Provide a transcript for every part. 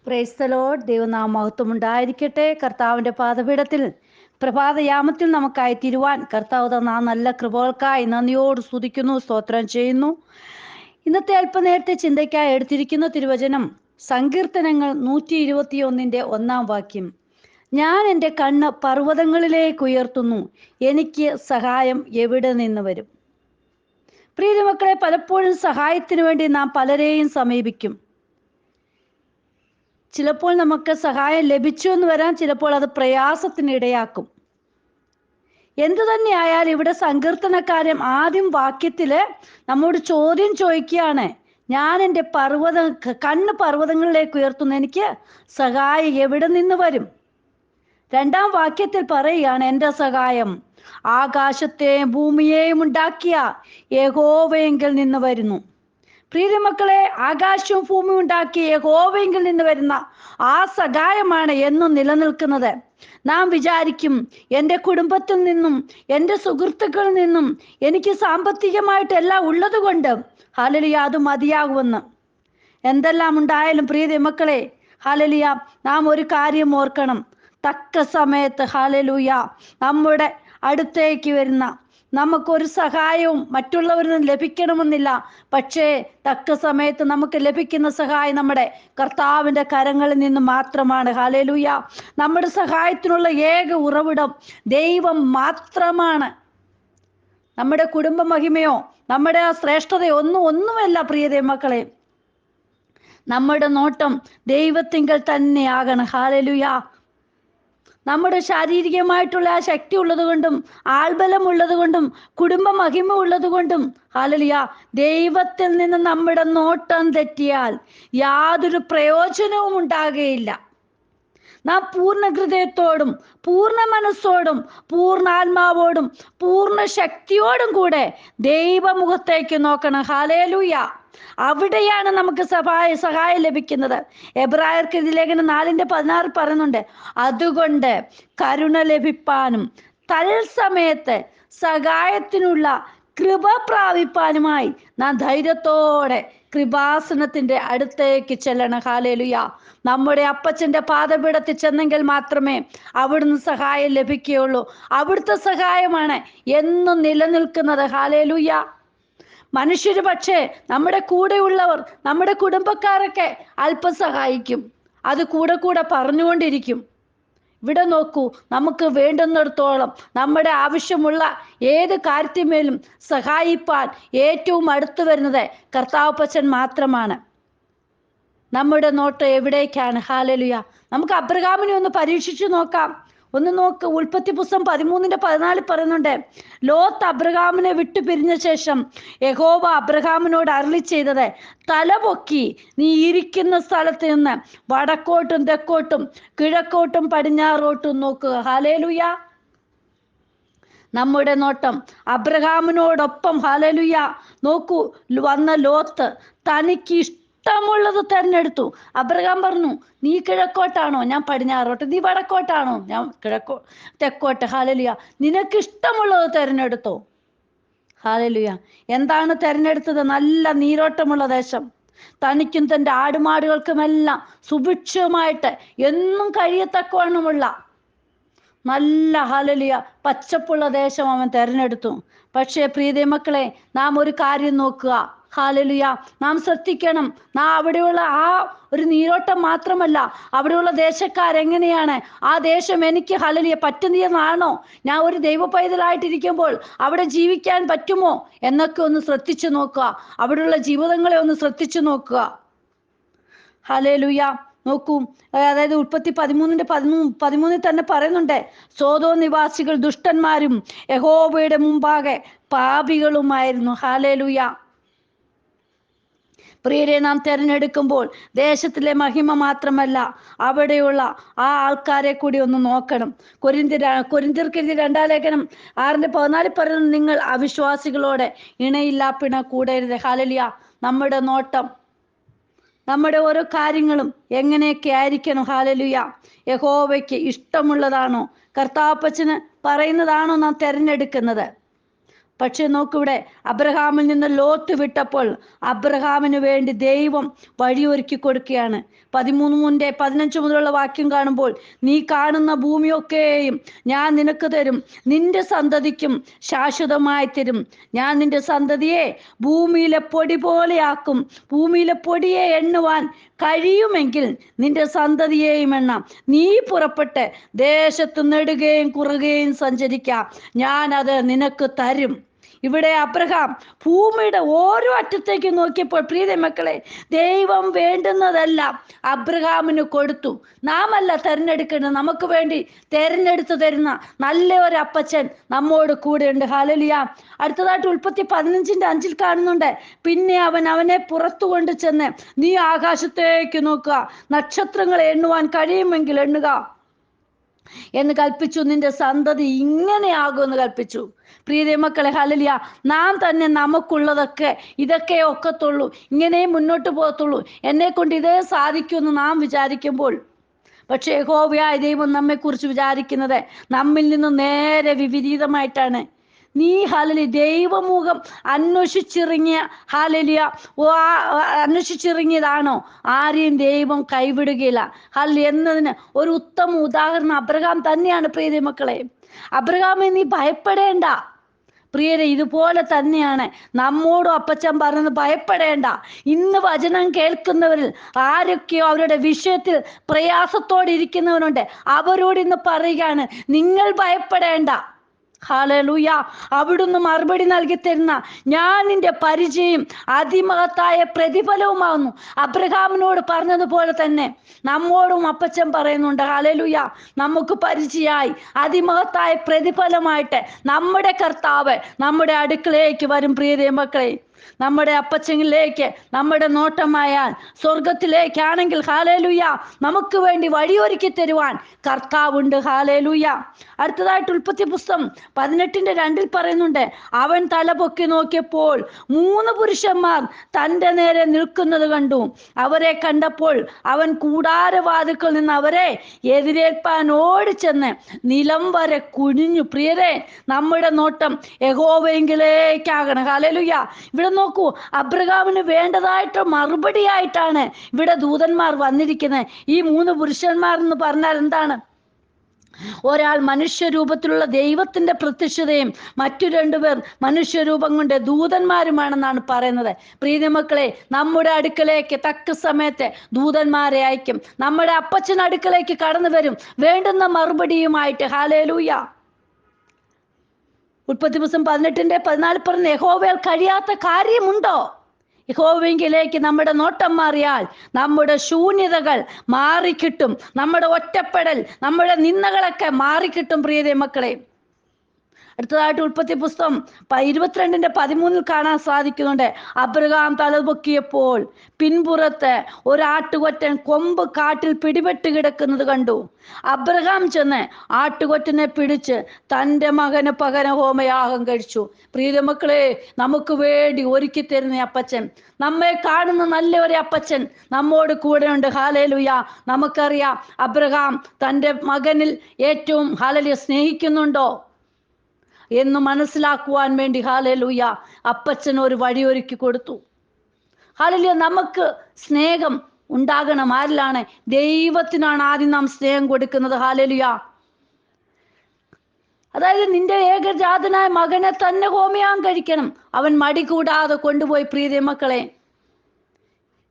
Praise the Lord. ദൈവനാമ മഹത്വം ഉണ്ടായിരിക്കട്ടെ. കർത്താവിൻ്റെ പാദപീഠത്തിൽ പ്രഭാതയാമത്തിൽ നമുക്കായി തിരുവാൻ കർത്താവ് തന്ന ആ നല്ല കൃപകൾക്കായി നന്ദിയോട് സ്തുതിക്കുന്നു, സ്തോത്രം ചെയ്യുന്നു. ഇന്നത്തെ അല്പനേരത്തെ ചിന്തയ്ക്കായി എടുത്തിരിക്കുന്ന തിരുവചനം സങ്കീർത്തനങ്ങൾ 121 ഞാൻ എൻ്റെ കണ്ണ് പർവ്വതങ്ങളിലേക്ക് ഉയർത്തുന്നു, എനിക്ക് സഹായം എവിടെ നിന്ന് വരും? പ്രിയ മക്കളെ, പലപ്പോഴും സഹായത്തിന് വേണ്ടി നാം പലരെയും സമീപിക്കും. ചിലപ്പോൾ നമുക്ക് സഹായം ലഭിച്ചു എന്ന് വരാം, ചിലപ്പോൾ അത് പ്രയാസത്തിന് ഇടയാക്കും. എന്തു തന്നെയായാലും ഇവിടെ സങ്കീർത്തനക്കാരൻ ആദ്യം വാക്യത്തില് നമ്മോട് ചോദ്യം ചോദിക്കുകയാണ്, ഞാൻ എൻ്റെ കണ്ണ് പർവ്വതങ്ങളിലേക്ക് ഉയർത്തുന്നു, എനിക്ക് സഹായം എവിടെ നിന്ന് വരും? രണ്ടാം വാക്യത്തിൽ പറയുകയാണ്, എൻ്റെ സഹായം ആകാശത്തെയും ഭൂമിയെയും ഉണ്ടാക്കിയ യഹോവയെങ്കിൽ നിന്ന് വരുന്നു. പ്രിയ മക്കളെ, ആകാശവും ഭൂമിയും ഉണ്ടാക്കിയ യഹോവയെങ്കിൽ നിന്ന് വരുന്ന ആ സഹായമാണ് എന്നും നിലനിൽക്കുന്നത്. നാം വിചാരിക്കും, എൻ്റെ കുടുംബത്തിൽ നിന്നും എൻ്റെ സുഹൃത്തുക്കളിൽ നിന്നും എനിക്ക് സാമ്പത്തികമായിട്ടെല്ലാം ഉള്ളത് കൊണ്ട് ഹല്ലേലൂയ അത് മതിയാകുമെന്ന്. എന്തെല്ലാം ഉണ്ടായാലും പ്രിയ മക്കളെ, ഹല്ലേലൂയ നാം ഒരു കാര്യം ഓർക്കണം. തക്ക സമയത്ത് ഹല്ലേലൂയ നമ്മുടെ അടുത്തേക്ക് വരുന്ന നമുക്കൊരു സഹായവും മറ്റുള്ളവരിൽ നിന്ന് ലഭിക്കണമെന്നില്ല. പക്ഷേ തക്ക സമയത്ത് നമുക്ക് ലഭിക്കുന്ന സഹായം നമ്മുടെ കർത്താവിൻ്റെ കരങ്ങളിൽ നിന്ന് മാത്രമാണ്. ഹല്ലേലൂയ. നമ്മുടെ സഹായത്തിനുള്ള ഏക ഉറവിടം ദൈവം മാത്രമാണ്. നമ്മുടെ കുടുംബ മഹിമയോ നമ്മുടെ ആ ശ്രേഷ്ഠതയോ ഒന്നുമല്ല പ്രിയ മക്കളെ. നമ്മുടെ നോട്ടം ദൈവത്തിങ്കൽ തന്നെ ആകണം. ഹല്ലേലൂയ. നമ്മുടെ ശാരീരികമായിട്ടുള്ള ആ ശക്തി ഉള്ളത് കൊണ്ടും ആൾബലം ഉള്ളത് കൊണ്ടും കുടുംബ മഹിമ ഉള്ളത് കൊണ്ടും ഹല്ലേലൂയ ദൈവത്തിൽ നിന്ന് നമ്മുടെ നോട്ടം തെറ്റിയാൽ യാതൊരു പ്രയോജനവും ഉണ്ടാകുകയില്ല. നാം പൂർണ്ണ ഹൃദയത്തോടും പൂർണ്ണ മനസ്സോടും പൂർണ്ണ ആത്മാവോടും പൂർണ്ണ ശക്തിയോടും കൂടെ ദൈവമുഖത്തേക്ക് നോക്കണം. ഹല്ലേലൂയ. അവിടെയാണ് നമുക്ക് സഹായം ലഭിക്കുന്നത്. എബ്രായർക്ക് ലേഖനം 4:16 പറയുന്നുണ്ട്, അതുകൊണ്ട് കരുണ ലഭിപ്പാനും തൽസമയത്ത് സഹായത്തിനുള്ള കൃപ പ്രാപിപ്പാനുമായി നാം ധൈര്യത്തോടെ കൃപാസനത്തിന്റെ അടുത്തേക്ക് ചെല്ലണം. ഹല്ലേലൂയ. നമ്മുടെ അപ്പച്ചന്റെ പാദപീഠത്തിൽ ചെന്നെങ്കിൽ മാത്രമേ അവിടുന്ന് സഹായം ലഭിക്കുകയുള്ളൂ. അവിടുത്തെ സഹായമാണ് എന്നും നിലനിൽക്കുന്നത്. ഹല്ലേലൂയ. മനുഷ്യര് പക്ഷേ നമ്മുടെ കൂടെയുള്ളവർ, നമ്മുടെ കുടുംബക്കാരൊക്കെ അല്പം സഹായിക്കും, അത് കൂടെ കൂടെ പറഞ്ഞുകൊണ്ടിരിക്കും. ഇവിടെ നോക്കൂ, നമുക്ക് വേണ്ടുന്നിടത്തോളം നമ്മുടെ ആവശ്യമുള്ള ഏത് കാര്യത്തിന്മേലും സഹായിപ്പാൻ ഏറ്റവും അടുത്ത് വരുന്നത് കർത്താവപ്പച്ചൻ മാത്രമാണ്. നമ്മുടെ നോട്ടം എവിടേക്കാണ്? ഹല്ലേലൂയ. നമുക്ക് അബ്രഹാമിനെ ഒന്ന് പരീക്ഷിച്ചു നോക്കാം. ഒന്ന് നോക്ക്, ഉൽപ്പത്തി പുസ്തകം 13:14 പറയുന്നുണ്ട്, ലോത്ത് അബ്രഹാമിനെ വിട്ടു പിരിഞ്ഞ ശേഷം യഹോവ അബ്രഹാമിനോട് അരുളി ചെയ്തത്, തല പൊക്കി നീ ഇരിക്കുന്ന സ്ഥലത്ത് നിന്ന് വടക്കോട്ടും തെക്കോട്ടും കിഴക്കോട്ടും പടിഞ്ഞാറോട്ടും നോക്കുക. ഹല്ലേലൂയ. നമ്മുടെ നോട്ടം അബ്രഹാമിനോടൊപ്പം ഹല്ലേലൂയ. നോക്കൂ, വന്ന ലോത്ത് തനിക്ക് ഇഷ്ടമുള്ളത് തെരഞ്ഞെടുത്തു. അബ്രഹാം പറഞ്ഞു, നീ കിഴക്കോട്ടാണോ? ഞാൻ പടിഞ്ഞാറോട്ട്. നീ വടക്കോട്ടാണോ? ഞാൻ തെക്കോട്ട്. ഹല്ലേലൂയ. നിനക്ക് ഇഷ്ടമുള്ളത് തെരഞ്ഞെടുത്തോ. ഹല്ലേലൂയ. എന്താണ് തെരഞ്ഞെടുത്തത്? നല്ല നീരോട്ടമുള്ള ദേശം. തനിക്കും തൻ്റെ ആടുമാടുകൾക്കുമെല്ലാം സുഭിക്ഷമായിട്ട് എന്നും കഴിയത്തക്കവണ്ണമുള്ള നല്ല ഹല്ലേലൂയ പച്ചപ്പുള്ള ദേശം അവൻ തെരഞ്ഞെടുത്തു. പക്ഷേ പ്രിയ മക്കളെ, നാം ഒരു കാര്യം നോക്കുക. ഹല്ലേലൂയ. നാം ശ്രദ്ധിക്കണം. നാം അവിടെയുള്ള ആ ഒരു നീരോട്ടം മാത്രമല്ല, അവിടെയുള്ള ദേശക്കാരെങ്ങനെയാണ്, ആ ദേശം എനിക്ക് ഹല്ലേലൂയ പറ്റുന്നതാണോ, ഞാൻ ഒരു ദൈവ പൈതലായിട്ടിരിക്കുമ്പോൾ അവിടെ ജീവിക്കാൻ പറ്റുമോ എന്നൊക്കെ ഒന്ന് ശ്രദ്ധിച്ചു നോക്കുക. അവിടെയുള്ള ജീവിതങ്ങളെ ഒന്ന് ശ്രദ്ധിച്ചു നോക്കുക. ഹല്ലേലൂയ. നോക്കൂ, അതായത് ഉൽപ്പത്തി 13:13 തന്നെ പറയുന്നുണ്ട്, സോദോം നിവാസികൾ ദുഷ്ടന്മാരും യഹോവയുടെ മുമ്പാകെ പാപികളുമായിരുന്നു. ഹല്ലേലൂയ. പ്രിയരെ, നാം തിരഞ്ഞെടുക്കുമ്പോൾ ദേശത്തിലെ മഹിമ മാത്രമല്ല, അവിടെയുള്ള ആ ആൾക്കാരെ കൂടി ഒന്ന് നോക്കണം. കൊരിന്ത്യർക്ക് 2 ലേഖനം 6:14 പറയുന്നത്, നിങ്ങൾ അവിശ്വാസികളോടെ ഇണയില്ലാ പിണ കൂടരുത്. ഹല്ലേലൂയ. നമ്മുടെ നോട്ടം, നമ്മുടെ ഓരോ കാര്യങ്ങളും എങ്ങനെയൊക്കെ ആയിരിക്കണം? ഹല്ലേലൂയ. യഹോവയ്ക്ക് ഇഷ്ടമുള്ളതാണോ, കർത്താവപ്പച്ചന് പറയുന്നതാണോ നാം തിരഞ്ഞെടുക്കുന്നത്? പക്ഷെ നോക്കിവിടെ അബ്രഹാമിൽ നിന്ന് ലോത്ത് വിട്ടപ്പോൾ അബ്രഹാമിന് വേണ്ടി ദൈവം വഴിയൊരുക്കി കൊടുക്കുകയാണ്. 13:15 മുതലുള്ള വാക്യം കാണുമ്പോൾ, നീ കാണുന്ന ഭൂമിയൊക്കെയും ഞാൻ നിനക്ക് തരും, നിന്റെ സന്തതിക്കും ശാശ്വതമായി തരും. ഞാൻ നിന്റെ സന്തതിയെ ഭൂമിയിലെ പൊടി പോലെയാക്കും. ഭൂമിയിലെ പൊടിയെ എണ്ണുവാൻ കഴിയുമെങ്കിൽ നിന്റെ സന്തതിയെയും എണ്ണാം. നീ പുറപ്പെട്ട് ദേശത്ത് നെടുകയും കുറുകയും സഞ്ചരിക്കാം, ഞാൻ അത് നിനക്ക് തരും. ഇവിടെ അബ്രഹാം ഭൂമിയുടെ ഓരോ അറ്റത്തേക്ക് നോക്കിയപ്പോൾ പ്രിയ മക്കളെ, ദൈവം വേണ്ടുന്നതെല്ലാം അബ്രഹാമിന് കൊടുത്തു. നാമല്ല തെരഞ്ഞെടുക്കേണ്ടത്, നമുക്ക് വേണ്ടി തെരഞ്ഞെടുത്തു തരുന്ന നല്ല ഒരു അപ്പച്ചൻ നമ്മോട് കൂടെ ഉണ്ട്. ഹല്ലേലൂയ. അടുത്തതായിട്ട് ഉൽപ്പത്തി 15:5 കാണുന്നുണ്ട്, പിന്നെ അവൻ അവനെ പുറത്തു കൊണ്ട് ചെന്ന്, നീ ആകാശത്തേക്ക് നോക്കുക, നക്ഷത്രങ്ങളെ എണ്ണുവാൻ കഴിയുമെങ്കിൽ എണ്ണുക എന്ന് കൽപ്പിച്ചു, നിന്റെ സന്തതി ഇങ്ങനെയാകുമെന്ന് കൽപ്പിച്ചു. പ്രിയ മക്കളെ, ഹല്ലേലൂയ. നാം തന്നെ നമുക്കുള്ളതൊക്കെ ഇതൊക്കെ ഒക്കത്തുള്ളൂ, ഇങ്ങനെ മുന്നോട്ട് പോകത്തുള്ളൂ, എന്നെ കൊണ്ട് ഇതേ സാധിക്കുമെന്ന് നാം വിചാരിക്കുമ്പോൾ, പക്ഷേ യഹോവയായ ദൈവം നമ്മെക്കുറിച്ച് വിചാരിക്കുന്നത് നമ്മിൽ നിന്ന് നേരെ വിപരീതമായിട്ടാണ്. നീ ഹല്ലേലൂയ ദൈവമുഖം അന്വേഷിച്ചിറങ്ങിയ അന്വേഷിച്ചിറങ്ങിയതാണോ, ആരെയും ദൈവം കൈവിടുകയില്ല. ഹല്ലേലൂയ എന്നതിന് ഒരു ഉത്തമ ഉദാഹരണം അബ്രഹാം തന്നെയാണ്. പ്രിയ മക്കളെ, അബ്രഹാമെ നീ ഭയപ്പെടേണ്ട. പ്രിയരെ, ഇതുപോലെ തന്നെയാണ് നമ്മോടും അപ്പച്ചൻ പറഞ്ഞത്, ഭയപ്പെടേണ്ട. ഇന്ന് വചനം കേൾക്കുന്നവരിൽ ആരൊക്കെയോ അവരുടെ വിഷയത്തിൽ പ്രയാസത്തോടെ ഇരിക്കുന്നവരുണ്ട്, അവരോട് ഇന്ന് പറയുകയാണ്, നിങ്ങൾ ഭയപ്പെടേണ്ട. ഹല്ലേലൂയ. അവിടുന്ന് മറുപടി നൽകി തരുന്ന ഞാൻ നിന്റെ പരിചയം അതിമഹത്തായ പ്രതിഫലവുമാകുന്നു. അബ്രഹാമിനോട് പറഞ്ഞതുപോലെ തന്നെ നമ്മോടും അപ്പച്ചൻ പറയുന്നുണ്ട്. ഹല്ലേലൂയ. നമുക്ക് പരിചയമായി അതിമഹത്തായ പ്രതിഫലമായിട്ട് നമ്മുടെ കർത്താവ് നമ്മുടെ അടുക്കളയിലേക്ക് വരും. പ്രിയ മക്കളെ, നമ്മുടെ അപ്പച്ചനിലേക്ക് നമ്മുടെ നോട്ടമായാൽ സ്വർഗത്തിലേക്കാണെങ്കിൽ ഹല്ലേലൂയ നമുക്ക് വേണ്ടി വഴിയൊരുക്കി തരുവാൻ കർത്താവുണ്ട്. ഹല്ലേലൂയ. അടുത്തതായിട്ട് ഉൽപ്പത്തി പുസ്തകം 18:2 പറയുന്നുണ്ട്, അവൻ തല പൊക്കി നോക്കിയപ്പോൾ 3 പുരുഷന്മാർ തൻ്റെ നേരെ നിൽക്കുന്നത് കണ്ടു. അവരെ കണ്ടപ്പോൾ അവൻ കൂടാരവാതിൽക്കൽ നിന്ന് അവരെ എതിരേൽപ്പാൻ ഓടിച്ചെന്ന് നിലം വരെ കുനിഞ്ഞു. പ്രിയരെ, നമ്മുടെ നോട്ടം യഹോവയെങ്കിലേക്കാകണം. ഹല്ലേലൂയ. ഇവിടെ നോക്കൂ, അബ്രഹാമിന് വേണ്ടതായിട്ട് മറുപടിയായിട്ടാണ് ഇവിടെ ദൂതന്മാർ വന്നിരിക്കുന്നത്. ഈ 3 പുരുഷന്മാർ എന്ന് പറഞ്ഞാൽ എന്താണ്? ഒരാൾ മനുഷ്യരൂപത്തിലുള്ള ദൈവത്തിന്റെ പ്രത്യക്ഷതയും മറ്റു 2 പേർ മനുഷ്യരൂപം കൊണ്ട് ദൂതന്മാരുമാണെന്നാണ് പറയുന്നത്. പ്രിയ മക്കളെ, നമ്മുടെ അടുക്കലേക്ക് തക്ക സമയത്ത് ദൂതന്മാരെ അയക്കും. നമ്മുടെ അപ്പച്ചൻ അടുക്കലേക്ക് കടന്നു വരും വേണ്ടുന്ന മറുപടിയുമായിട്ട്. ഹല്ലേലൂയ. ഉൽപ്പത്തി പുസ്തകം 18:14 പറഞ്ഞ, യഹോവയാൽ കഴിയാത്ത കാര്യമുണ്ടോ? യഹോവയെങ്കിലേക്ക് നമ്മുടെ നോട്ടം മാറിയാൽ നമ്മുടെ ശൂന്യതകൾ മാറിക്കിട്ടും, നമ്മുടെ ഒറ്റപ്പെടൽ, നമ്മുടെ നിന്ദകളൊക്കെ മാറിക്കിട്ടും. പ്രിയ മക്കളെ, അടുത്തതായിട്ട് ഉൽപ്പത്തി പുസ്തകം 22:13 കാണാൻ സാധിക്കുന്നുണ്ട്, അബ്രഹാം തലപൊക്കിയപ്പോൾ പിൻപുറത്ത് ഒരാട്ടുകൊറ്റൻ കൊമ്പ് കാട്ടിൽ പിടിപെട്ട് കിടക്കുന്നത് കണ്ടു. അബ്രഹാം ചെന്ന് ആട്ടുകൊറ്റനെ പിടിച്ച് തൻ്റെ മകന് പകരം ഹോമയാഗം കഴിച്ചു. പ്രിയ മക്കളെ, നമുക്ക് വേണ്ടി ഒരുക്കി തരുന്ന അപ്പച്ചൻ, നമ്മെ കാണുന്ന നല്ല ഒരു അപ്പച്ചൻ നമ്മോട് കൂടെ ഉണ്ട്. ഹല്ലേലൂയ. നമുക്കറിയാം അബ്രഹാം തൻ്റെ മകനിൽ ഏറ്റവും ഹല്ലേലൂയ സ്നേഹിക്കുന്നുണ്ടോ എന്ന് മനസ്സിലാക്കുവാൻ വേണ്ടി ഹല്ലേലൂയ അപ്പച്ചൻ ഒരു വഴിയൊരുക്കി കൊടുത്തു. ഹല്ലേലൂയ. നമുക്ക് സ്നേഹം ഉണ്ടാകണം. ആരിലാണ്? ദൈവത്തിനാണ് ആദ്യം നാം സ്നേഹം കൊടുക്കുന്നത്. ഹല്ലേലൂയ. അതായത് നിന്റെ ഏകജാതനായ മകനെ തന്നെ ഹോമയാഗം കഴിക്കണം. അവൻ മടി കൂടാതെ കൊണ്ടുപോയി. പ്രിയ മക്കളെ,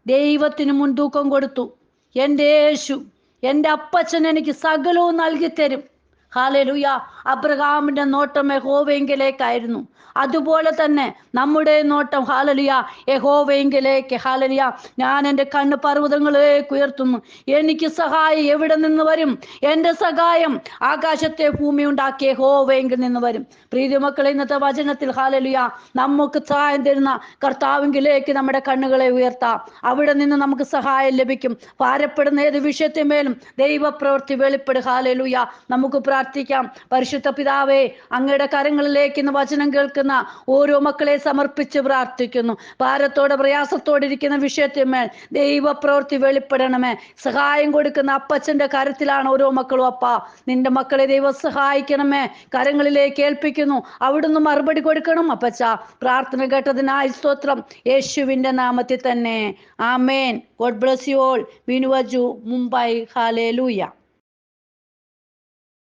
ദൈവത്തിന് മുൻതൂക്കം കൊടുത്തു. എൻ്റെ യേശു, എൻ്റെ അപ്പച്ചൻ എനിക്ക് സകലവും നൽകി തരും. ഹല്ലേലൂയ. അബ്രഹാമിന്റെ നോട്ടം യഹോവയെങ്കിലേക്കായിരുന്നു. അതുപോലെ തന്നെ നമ്മുടെ നോട്ടം ഹല്ലേലൂയ യഹോവയെങ്കിലേക്ക്. ഹല്ലേലൂയ. ഞാൻ എൻ്റെ കണ്ണ് പർവ്വതങ്ങളിലേക്ക് ഉയർത്തുന്നു, എനിക്ക് സഹായം എവിടെ നിന്ന് വരും? എൻ്റെ സഹായം ആകാശത്തെ ഭൂമി ഉണ്ടാക്കിയ യഹോവയെങ്കിൽ നിന്ന് വരും. പ്രിയ മക്കളെ, ഇന്നത്തെ വചനത്തിൽ ഹല്ലേലൂയ നമുക്ക് സഹായം തരുന്ന കർത്താവിങ്കിലേക്ക് നമ്മുടെ കണ്ണുകളെ ഉയർത്താം. അവിടെ നിന്ന് നമുക്ക് സഹായം ലഭിക്കും. ഭാരപ്പെടുന്ന ഏത് വിഷയത്തിന്മേലും ദൈവപ്രവൃത്തി വെളിപ്പെടും. ഹല്ലേലൂയ. നമുക്ക് പ്രാർത്ഥിക്കാം. പരിശുദ്ധ പിതാവേ, അങ്ങയുടെ കരങ്ങളിലേക്ക് ഇന്ന് വചനം കേൾക്കുന്ന ഓരോ മക്കളെ സമർപ്പിച്ച് പ്രാർത്ഥിക്കുന്നു. ഭാരത്തോടെ പ്രയാസത്തോടെ ഇരിക്കുന്ന വിഷയത്തിന്മേൽ ദൈവപ്രവൃത്തി വെളിപ്പെടണമേ. സഹായം കൊടുക്കുന്ന അപ്പച്ചന്റെ കരത്തിലാണ് ഓരോ മക്കളും. അപ്പാ, നിന്റെ മക്കളെ ദൈവം സഹായിക്കണമേ. കരങ്ങളിലേക്ക് ഏൽപ്പിക്കുന്നു. അവിടുന്ന് മറുപടി കൊടുക്കണം അപ്പച്ച. പ്രാർത്ഥന കേട്ടതിനായി സ്തോത്രം, യേശുവിന്റെ നാമത്തിൽ തന്നെ. ആമേൻ. God bless you all. വിനുവജു, മുംബൈ. ഹല്ലേലൂയ.